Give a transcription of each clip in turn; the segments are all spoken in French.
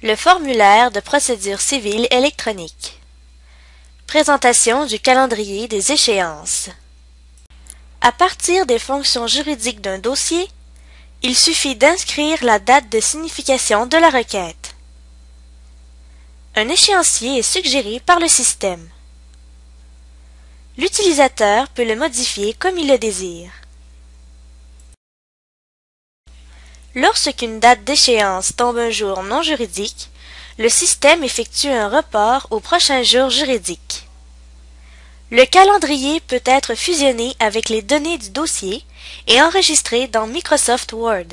Le formulaire de procédure civile électronique. Présentation du calendrier des échéances. À partir des fonctions juridiques d'un dossier, il suffit d'inscrire la date de signification de la requête. Un échéancier est suggéré par le système. L'utilisateur peut le modifier comme il le désire. Lorsqu'une date d'échéance tombe un jour non juridique, le système effectue un report au prochain jour juridique. Le calendrier peut être fusionné avec les données du dossier et enregistré dans Microsoft Word.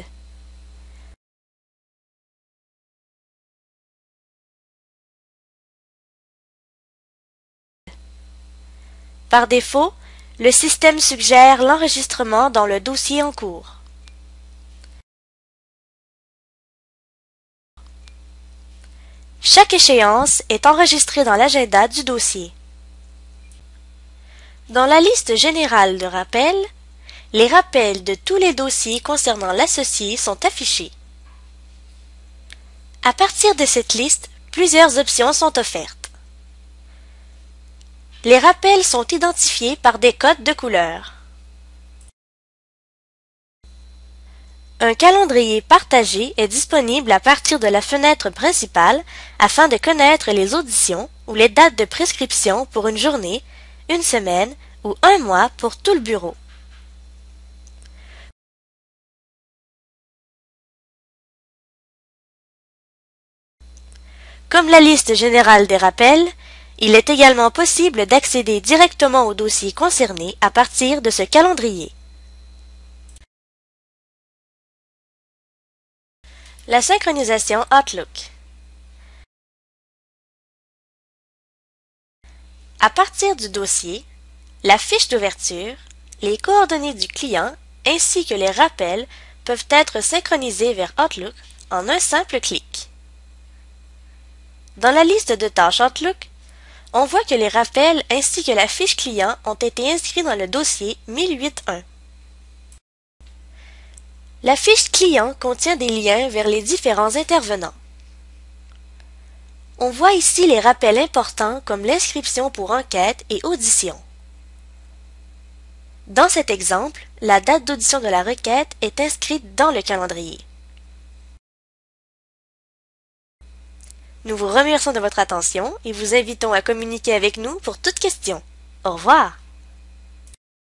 Par défaut, le système suggère l'enregistrement dans le dossier en cours. Chaque échéance est enregistrée dans l'agenda du dossier. Dans la liste générale de rappels, les rappels de tous les dossiers concernant l'associé sont affichés. À partir de cette liste, plusieurs options sont offertes. Les rappels sont identifiés par des codes de couleur. Un calendrier partagé est disponible à partir de la fenêtre principale afin de connaître les auditions ou les dates de prescription pour une journée, une semaine ou un mois pour tout le bureau. Comme la liste générale des rappels, il est également possible d'accéder directement au dossier concerné à partir de ce calendrier. La synchronisation Outlook. À partir du dossier, la fiche d'ouverture, les coordonnées du client ainsi que les rappels peuvent être synchronisés vers Outlook en un simple clic. Dans la liste de tâches Outlook, on voit que les rappels ainsi que la fiche client ont été inscrits dans le dossier 1008.1. La fiche client contient des liens vers les différents intervenants. On voit ici les rappels importants comme l'inscription pour enquête et audition. Dans cet exemple, la date d'audition de la requête est inscrite dans le calendrier. Nous vous remercions de votre attention et vous invitons à communiquer avec nous pour toute question. Au revoir!